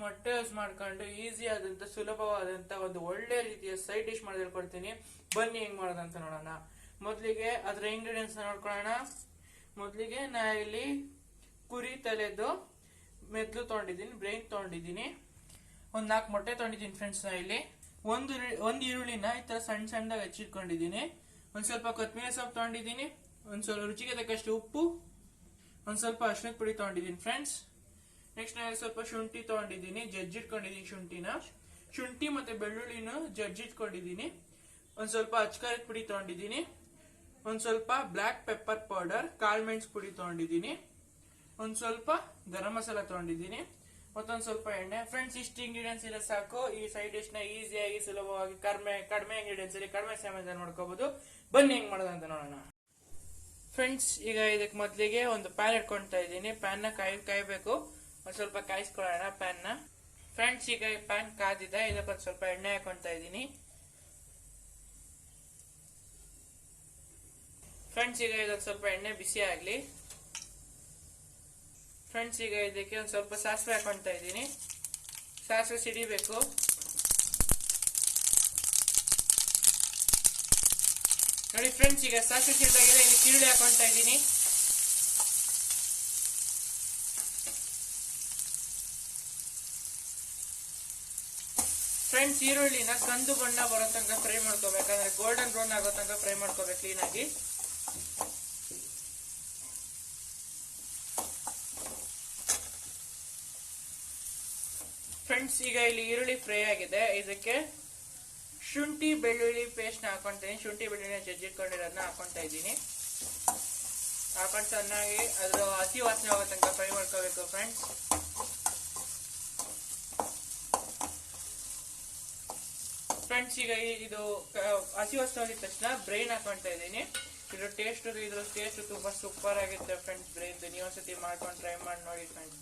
ಮೊಟ್ಟೆ ಯೂಸ್ ಮಾಡ್ಕೊಂಡು ಈಸಿ ಆದಂತ ಸುಲಭವಾದಂತ ಒಂದು ಒಳ್ಳೆ ರೀತಿಯ ಸೈಡ್ ಡಿಶ್ ಮಾಡಿ ಹೇಳ್ಕೊಡ್ತೀನಿ. ಬನ್ನಿ ಹೆಂಗ್ ಮಾಡೋದಂತ ನೋಡೋಣ. ಮೊದಲಿಗೆ ಅದರ ಇಂಗ್ರೀಡಿಯೆಂಟ್ಸ್ ನೋಡ್ಕೊಳ್ಳೋಣ. ಮೊದಲಿಗೆ ನಾ ಇಲ್ಲಿ ಕುರಿ ತಲೆದು ಮೆದ್ಲು ತಗೊಂಡಿದ್ದೀನಿ, ಬ್ರೈನ್ ತಗೊಂಡಿದ್ದೀನಿ, ಒಂದ್ 4 ಮೊಟ್ಟೆ ತಗೊಂಡಿದ್ದೀನಿ ಫ್ರೆಂಡ್ಸ್. ನಾ ಇಲ್ಲಿ ಒಂದು ಈರುಳ್ಳಿನ ಈ ತರ ಸಣ್ಣ ಸಣ್ಣದಾಗಿ ಹಚ್ಚಿಟ್ಕೊಂಡಿದ್ದೀನಿ. ಒಂದ್ ಸ್ವಲ್ಪ ಕೊತ್ತಂಬರಿ ಸೊಪ್ಪು ತಗೊಂಡಿದ್ದೀನಿ, ಒಂದ್ ಸ್ವಲ್ಪ ರುಚಿಗೆ ತಕ್ಕಷ್ಟು ಉಪ್ಪು, ಒಂದ್ ಸ್ವಲ್ಪ ಅರಿಶಿಣದ ಪುಡಿ ತಗೊಂಡಿದ್ದೀನಿ ಫ್ರೆಂಡ್ಸ್. ನೆಕ್ಸ್ಟ್ ನಾನು ಸ್ವಲ್ಪ ಶುಂಠಿ ತಗೊಂಡಿದ್ದೀನಿ, ಜಜ್ಜಿಟ್ಕೊಂಡಿದ್ದೀನಿ ಶುಂಠಿ ಮತ್ತೆ ಬೆಳ್ಳುಳ್ಳಿನ ಜಜ್ಜಿಟ್ಕೊಂಡಿದ್ದೀನಿ. ಒಂದ್ ಸ್ವಲ್ಪ ಅಚ್ಕಾರದ ಪುಡಿ ತಗೊಂಡಿದ್ದೀನಿ, ಒಂದ್ ಸ್ವಲ್ಪ ಬ್ಲಾಕ್ ಪೆಪ್ಪರ್ ಪೌಡರ್, ಕಾಳು ಮೆಣಸು ಪುಡಿ ತಗೊಂಡಿದ್ದೀನಿ, ಒಂದ್ ಸ್ವಲ್ಪ ಗರಂ ಮಸಾಲ ತಗೊಂಡಿದ್ದೀನಿ, ಮತ್ತೊಂದ್ ಸ್ವಲ್ಪ ಎಣ್ಣೆ. ಫ್ರೆಂಡ್ಸ್, ಇಷ್ಟು ಇಂಗ್ರೀಡಿಯೆಂಟ್ಸ್ ಇಲ್ಲ ಸಾಕು. ಈ ಸೈಡ್ ಡಿಶ್ ನ ಈಸಿಯಾಗಿ ಸುಲಭವಾಗಿ ಕಡಿಮೆ ಇಂಗ್ರೀಡಿಯೆಂಟ್ಸ್ ಅಲ್ಲಿ ಕಡಿಮೆ ಸಮಯದಲ್ಲಿ ಮಾಡ್ಕೋಬಹುದು. ಬನ್ನಿ ಹೆಂಗ್ ಮಾಡೋದಂತ ನೋಡೋಣ. ಫ್ರೆಂಡ್ಸ್, ಈಗ ಇದಕ್ಕೆ ಮೊದಲಿಗೆ ಒಂದು ಪ್ಯಾನ್ ಇಟ್ಕೊಳ್ತಾ ಇದ್ದೀನಿ. ಪ್ಯಾನ್ ನ ಕಾಯ್ಬೇಕು. ಒಂದ್ ಸ್ವಲ್ಪ ಕಾಯಿಸ್ಕೊಳ್ಳೋಣ ಪ್ಯಾನ್ ನ. ಫ್ರೆಂಡ್ಸ್, ಈಗ ಈ ಪ್ಯಾನ್ ಕಾದಿದೆ. ಇದಕ್ಕೆ ಒಂದ್ ಸ್ವಲ್ಪ ಎಣ್ಣೆ ಹಾಕೊಳ್ತಾ ಇದ್ದೀನಿ. ಫ್ರೆಂಡ್ಸ್, ಈಗ ಇದಕ್ಕೆ ಸ್ವಲ್ಪ ಎಣ್ಣೆ ಬಿಸಿ ಆಗ್ಲಿ. ಫ್ರೆಂಡ್ಸ್, ಈಗ ಇದಕ್ಕೆ ಒಂದ್ ಸ್ವಲ್ಪ ಸಾಸಿವೆ ಹಾಕೊಳ್ತಾ ಇದ್ದೀನಿ. ಸಾಸಿವೆ ಸಿಡಿಬೇಕು. ನೋಡಿ ಫ್ರೆಂಡ್ಸ್, ಈಗ ಸಾಸಿವೆ ಸಿಡಿದಾಗಿದೆ. ಇಲ್ಲಿ ಈರುಳ್ಳಿ ಹಾಕೊಳ್ತಾ ಇದ್ದೀನಿ. ಫ್ರೆಂಡ್ಸ್, ಈರುಳ್ಳಿನ ಕಂದು ಬಣ್ಣ ಬರೋ ತನಕ ಫ್ರೈ ಮಾಡ್ಕೋಬೇಕಂದ್ರೆ ಗೋಲ್ಡನ್ ಬ್ರೌನ್ ಆಗೋ ತನಕ ಫ್ರೈ ಮಾಡ್ಕೋಬೇಕು ಕ್ಲೀನ್ ಆಗಿ. ಫ್ರೆಂಡ್ಸ್, ಈಗ ಇಲ್ಲಿ ಈರುಳ್ಳಿ ಫ್ರೈ ಆಗಿದೆ. ಇದಕ್ಕೆ ಶುಂಠಿ ಬೆಳ್ಳುಳ್ಳಿ ಪೇಸ್ಟ್ ನ ಹಾಕೊಂತೀನಿ. ಶುಂಠಿ ಬೆಳ್ಳುಳ್ಳಿ ಜಜ್ಜಿಟ್ಕೊಂಡಿರೋದನ್ನ ಹಾಕೊಂತಾ ಇದ್ದೀನಿ. ಹಾಕೊಂಡು ಚೆನ್ನಾಗಿ ಅದ್ರ ಹಸಿ ವಾಸನೆ ಆಗೋ ತನಕ ಫ್ರೈ ಮಾಡ್ಕೋಬೇಕು ಫ್ರೆಂಡ್ಸ್. ಫ್ರೆಂಡ್ಸ್, ಈಗ ಇದು ಹಸಿ ವಾಸನೆ ಆಗಿದ ತಕ್ಷಣ ಬ್ರೈನ್ ಹಾಕೊಂತಾ ಇದ್ದೀನಿ. ಇದ್ರ ಟೇಸ್ಟ್ ತುಂಬಾ ಸೂಪರ್ ಆಗಿರುತ್ತೆ ಫ್ರೆಂಡ್ಸ್. ಬ್ರೈನ್ ನೀವೊಂದ್ಸತಿ ಮಾಡ್ಕೊಂಡು ಟ್ರೈ ಮಾಡಿ ನೋಡಿ ಫ್ರೆಂಡ್ಸ್.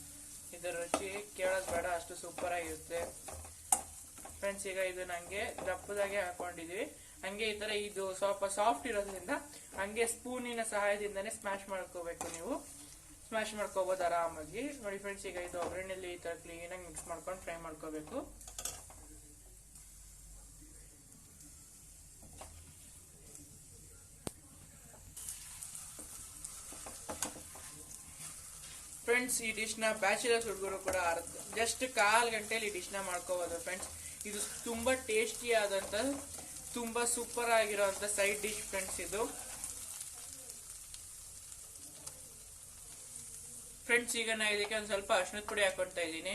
ಇದರ ರುಚಿ ಕೇಳೋದ್ ಬೇಡ, ಅಷ್ಟು ಸೂಪರ್ ಆಗಿರುತ್ತೆ ಫ್ರೆಂಡ್ಸ್. ಈಗ ಇದು ನಂಗೆ ದಪ್ಪದಾಗೆ ಹಾಕೊಂಡಿದೀವಿ. ಹಂಗೆ ಈ ತರ ಇದು ಸ್ವಲ್ಪ ಸಾಫ್ಟ್ ಇರೋದ್ರಿಂದ ಹಂಗೆ ಸ್ಪೂನಿನ ಸಹಾಯದಿಂದಾನೇ ಸ್ಮ್ಯಾಶ್ ಮಾಡ್ಕೋಬೇಕು. ನೀವು ಸ್ಮ್ಯಾಶ್ ಮಾಡ್ಕೋಬಹುದು ಆರಾಮಾಗಿ. ನೋಡಿ ಫ್ರೆಂಡ್ಸ್, ಈಗ ಇದು ಒಗ್ಗರಣೆಯಲ್ಲಿ ಈ ತರ ಕ್ಲೀನ್ ಆಗಿ ಮಿಕ್ಸ್ ಮಾಡ್ಕೊಂಡು ಫ್ರೈ ಮಾಡ್ಕೋಬೇಕು. ಫ್ರೆಂಡ್ಸ್, ಈ ಡಿಶ್ ನ ಬ್ಯಾಚುಲರ್ಸ್ ಹುಡುಗರು ಕೂಡ ಜಸ್ಟ್ 1/4 ಗಂಟೆಯಲ್ಲಿ ಈ ಡಿಶ್ ನ ಮಾಡ್ಕೋಬಹುದು ಫ್ರೆಂಡ್ಸ್. ಇದು ತುಂಬಾ ಟೇಸ್ಟಿ ಆದಂತ ತುಂಬಾ ಸೂಪರ್ ಆಗಿರುವಂತ ಸೈಡ್ ಡಿಶ್ ಫ್ರೆಂಡ್ಸ್ ಇದು. ಫ್ರೆಂಡ್ಸ್, ಈಗ ನಾ ಇದಕ್ಕೆ ಒಂದ್ ಸ್ವಲ್ಪ ಅರಿಶಿಣದ ಪುಡಿ ಹಾಕೊಳ್ತಾ ಇದ್ದೀನಿ.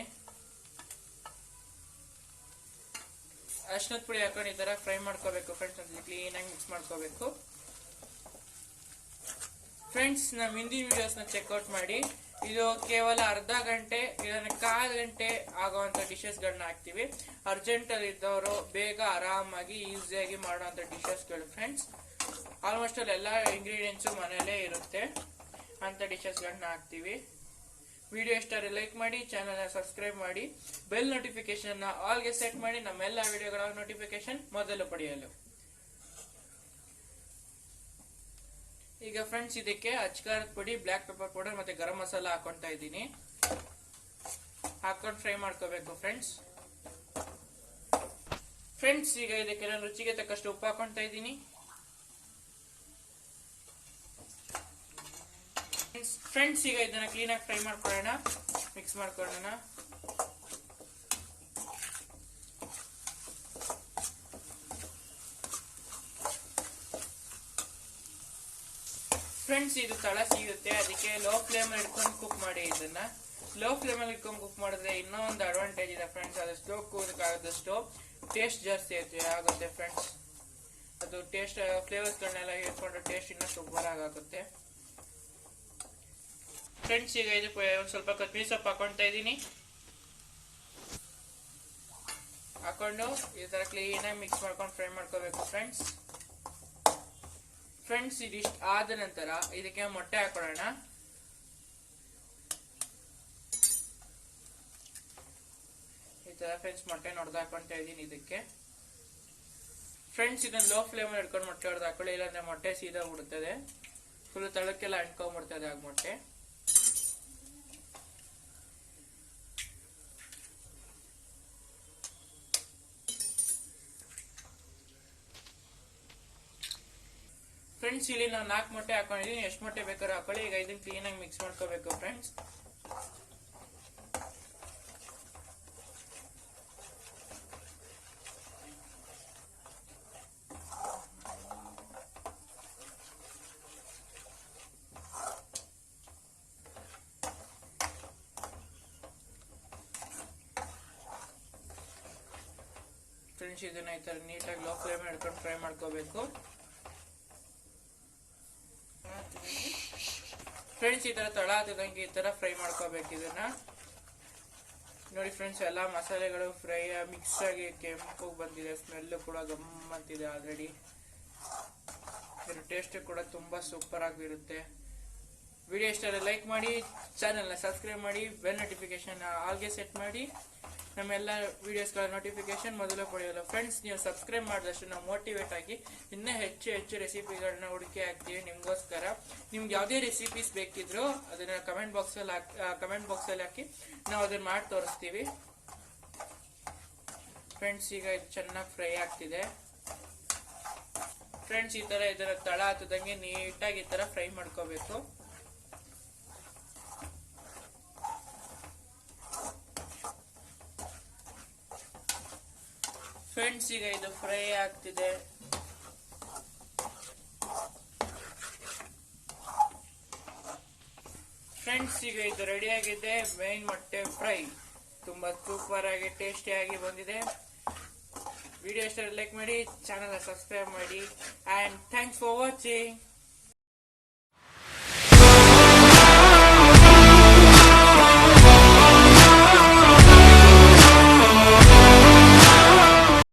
ಅರಿಶಿಣದ ಪುಡಿ ಹಾಕೊಂಡು ಈ ತರ ಫ್ರೈ ಮಾಡ್ಕೋಬೇಕು ಫ್ರೆಂಡ್ಸ್. ಒಂದು ಕ್ಲೀನ್ ಆಗಿ ಮಿಕ್ಸ್ ಮಾಡ್ಕೋಬೇಕು ಫ್ರೆಂಡ್ಸ್. ನಮ್ಮ ಹಿಂದಿನ ವಿಡಿಯೋಸ್ ನ ಚೆಕ್ಔಟ್ ಮಾಡಿ. ಇದು ಕೇವಲ ಅರ್ಧ ಗಂಟೆ, ಇದನ್ನ 1/4 ಗಂಟೆ ಆಗುವಂತ ಡಿಶಸ್ ಗಳನ್ನ ಹಾಕ್ತಿವಿ. ಅರ್ಜೆಂಟ್ ಅಲ್ಲಿ ಇದ್ದವರು ಬೇಗ ಆರಾಮಾಗಿ ಈಸಿಯಾಗಿ ಮಾಡುವಂತ ಡಿಶಸ್ ಗಳು ಫ್ರೆಂಡ್ಸ್. ಆಲ್ಮೋಸ್ಟ್ ಅಲ್ಲಿ ಎಲ್ಲಾ ಇಂಗ್ರೀಡಿಯೆಂಟ್ಸ್ ಮನೆಯಲ್ಲೇ ಇರುತ್ತೆ ಅಂತ ಡಿಶಸ್ ಗಳನ್ನ ಹಾಕ್ತಿವಿ. ವಿಡಿಯೋ ಇಷ್ಟ ಲೈಕ್ ಮಾಡಿ, ಚಾನಲ್ ನ ಸಬ್ಸ್ಕ್ರೈಬ್ ಮಾಡಿ, ಬೆಲ್ ನೋಟಿಫಿಕೇಶನ್ ಆಲ್ ಗೆ ಸೆಟ್ ಮಾಡಿ ನಮ್ಮೆಲ್ಲಾ ವಿಡಿಯೋಗಳ ನೋಟಿಫಿಕೇಶನ್ ಮೊದಲು ಪಡೆಯಲು. ಈಗ ಫ್ರೆಂಡ್ಸ್, ಇದಕ್ಕೆ ಅಚ್ಕಾರದ ಪುಡಿ, ಬ್ಲಾಕ್ ಪೆಪ್ಪರ್ ಪೌಡರ್ ಮತ್ತೆ ಗರಂ ಮಸಾಲ ಹಾಕೊಂತಾ ಇದ್ದೀನಿ. ಹಾಕೊಂಡು ಫ್ರೈ ಮಾಡ್ಕೋಬೇಕು ಫ್ರೆಂಡ್ಸ್. ಫ್ರೆಂಡ್ಸ್, ಈಗ ಇದಕ್ಕೆ ನಾನು ರುಚಿಗೆ ತಕ್ಕಷ್ಟು ಉಪ್ಪು ಹಾಕೊಂತಾ ಇದ್ದೀನಿ. ಫ್ರೆಂಡ್ಸ್, ಈಗ ಇದನ್ನ ಕ್ಲೀನ್ ಆಗಿ ಫ್ರೈ ಮಾಡ್ಕೊಳ್ಳೋಣ, ಮಿಕ್ಸ್ ಮಾಡ್ಕೊಳ್ಳೋಣ. ಫ್ರೆಂಡ್ಸ್, ಇದು ತಳ ಸಿಗುತ್ತೆ, ಅದಕ್ಕೆ ಲೋ ಫ್ಲೇಮ್ ಅಲ್ಲಿ ಇಟ್ಕೊಂಡು ಕುಕ್ ಮಾಡಿ. ಇದನ್ನ ಲೋ ಫ್ಲೇಮ್ ಅಲ್ಲಿ ಇಟ್ಕೊಂಡು ಕುಕ್ ಮಾಡಿದ್ರೆ ಇನ್ನೂ ಒಂದು ಅಡ್ವಾಂಟೇಜ್ ಇದೆ ಫ್ರೆಂಡ್ಸ್. ಅದು ಸ್ಲೋ ಕುಕ್ ಆದಷ್ಟು ಟೇಸ್ಟ್ ಜಾಸ್ತಿ ಆಗುತ್ತೆ ಫ್ರೆಂಡ್ಸ್. ಅದು ಟೇಸ್ಟ್ ಫ್ಲೇವರ್ಸ್ ಗಳನ್ನೆಲ್ಲ ಇಟ್ಕೊಂಡು ಟೇಸ್ಟ್ ಇನ್ನೂ ಸೂಪರ್ ಆಗುತ್ತೆ ಫ್ರೆಂಡ್ಸ್. ಈಗ ಇದಕ್ಕೆ ಒಂದ್ ಸ್ವಲ್ಪ ಕೊತ್ತಂಬರಿ ಸೊಪ್ಪು ಹಾಕೊಂತಾ ಇದ್ದೀನಿ. ಹಾಕೊಂಡು ಈ ತರ ಕ್ಲೀನ್ ಆಗಿ ಮಿಕ್ಸ್ ಮಾಡ್ಕೊಂಡು ಫ್ರೈ ಮಾಡ್ಕೋಬೇಕು ಫ್ರೆಂಡ್ಸ್. ಫ್ರೆಂಡ್ಸ್, ಇದಿಷ್ಟು ಆದ ನಂತರ ಇದಕ್ಕೆ ಮೊಟ್ಟೆ ಹಾಕೊಳ್ಳೋಣ. ಈ ತರ ಫ್ರೆಂಡ್ಸ್ ಮೊಟ್ಟೆ ಹೊಡೆದು ಹಾಕೊಂತ ಇದ್ದೀನಿ ಇದಕ್ಕೆ. ಫ್ರೆಂಡ್ಸ್, ಇದನ್ನ ಲೋ ಫ್ಲೇಮ್ ಅಲ್ಲಿ ಇಟ್ಕೊಂಡು ಮೊಟ್ಟೆ ಹೊಡೆದು ಹಾಕೊಳ್ಳಿ, ಇಲ್ಲಾಂದ್ರೆ ಮೊಟ್ಟೆ ಸೀದಾ ಬಿಡುತ್ತದೆ. ಫುಲ್ ತಳಕ್ಕೆಲ್ಲ ಅಂಟ್ಕೊಂಡ್ಬಿಡ್ತದೆ ಆಗ ಮೊಟ್ಟೆ. ಫ್ರೆಂಡ್ಸ್ ಇಲ್ಲಿ ನಾನು 4 ಮೊಟ್ಟೆ ಹಾಕೊಂಡಿದ್ದೀನಿ, ಎಷ್ಟು ಮೊಟ್ಟೆ ಬೇಕಾದ್ರೂ ಹಾಕೊಳ್ಳಿ. ಈಗ ಇದನ್ನ ಕ್ಲೀನ್ ಆಗಿ ಮಿಕ್ಸ್ ಮಾಡ್ಕೋಬೇಕು ಫ್ರೆಂಡ್ಸ್. ಫ್ರೆಂಡ್ಸ್ ಇದನ್ನ ಈ ತರ ನೀಟಾಗಿ ಲೋ ಫ್ಲೇಮ್ ಹಿಡ್ಕೊಂಡು ಫ್ರೈ ಮಾಡ್ಕೋಬೇಕು. ಫ್ರೆಂಡ್ಸ್ ಈ ತರ ತಳ ಹತ್ತದಂಗೆ ಈ ತರ ಫ್ರೈ ಮಾಡ್ಕೋಬೇಕು ಇದನ್ನ. ನೋಡಿ ಫ್ರೆಂಡ್ಸ್ ಎಲ್ಲಾ ಮಸಾಲೆಗಳು ಫ್ರೈ ಮಿಕ್ಸ್ ಆಗಿ ಕೆಂಪು ಬಂದಿದೆ, ಸ್ಮೆಲ್ ಕೂಡ ಗಮ್ಮಂತಿದೆ ಆಲ್ರೆಡಿ. ಇದ್ರ ಟೇಸ್ಟ್ ಕೂಡ ತುಂಬಾ ಸೂಪರ್ ಆಗಿರುತ್ತೆ. ವಿಡಿಯೋ ಇಷ್ಟ ಲೈಕ್ ಮಾಡಿ, ಚಾನೆಲ್ನ ಸಬ್ಸ್ಕ್ರೈಬ್ ಮಾಡಿ, ಬೆಲ್ ನೋಟಿಫಿಕೇಶನ್ ಆಲ್ಗೆ ಸೆಟ್ ಮಾಡಿ, ನಮ್ಮೆಲ್ಲ ವಿಡಿಯೋಸ್ಗಳ ನೋಟಿಫಿಕೇಶನ್ ಮೊದಲು ಪಡೆಯಲ್ಲ. ಫ್ರೆಂಡ್ಸ್ ನೀವು ಸಬ್ಸ್ಕ್ರೈಬ್ ಮಾಡಿದಷ್ಟು ನಾವು ಮೋಟಿವೇಟ್ ಆಗಿ ಇನ್ನೂ ಹೆಚ್ಚು ರೆಸಿಪಿಗಳನ್ನ ಹುಡುಕಿ ಹಾಕ್ತೀವಿ ನಿಮ್ಗೋಸ್ಕರ. ನಿಮ್ಗೆ ಯಾವುದೇ ರೆಸಿಪೀಸ್ ಬೇಕಿದ್ರು ಅದನ್ನ ಕಮೆಂಟ್ ಬಾಕ್ಸ್ ಅಲ್ಲಿ ಹಾಕಿ ನಾವು ಅದನ್ನ ಮಾಡಿ ತೋರಿಸ್ತೀವಿ. ಫ್ರೆಂಡ್ಸ್ ಈಗ ಇದು ಚೆನ್ನಾಗಿ ಫ್ರೈ ಆಗ್ತಿದೆ. ಫ್ರೆಂಡ್ಸ್ ಈ ತರ ಇದರ ತಳ ಹತ್ತದಂಗೆ ನೀಟಾಗಿ ಈ ತರ ಫ್ರೈ ಮಾಡ್ಕೋಬೇಕು. ಫ್ರೆಂಡ್ಸ್ ಈಗ ಇದು ಫ್ರೈ ಆಗ್ತಿದೆ. ಫ್ರೆಂಡ್ಸ್ ಈಗ ಇದು ರೆಡಿ ಆಗಿದೆ. ಮೇನ್ ಮೊಟ್ಟೆ ಫ್ರೈ ತುಂಬಾ ಸೂಪರ್ ಆಗಿ ಟೇಸ್ಟಿ ಆಗಿ ಬಂದಿದೆ. ವಿಡಿಯೋ ಇಷ್ಟ ಲೈಕ್ ಮಾಡಿ, ಚಾನೆಲ್ ಸಬ್ಸ್ಕ್ರೈಬ್ ಮಾಡಿ, ಅಂಡ್ ಥ್ಯಾಂಕ್ಸ್ ಫಾರ್ ವಾಚಿಂಗ್.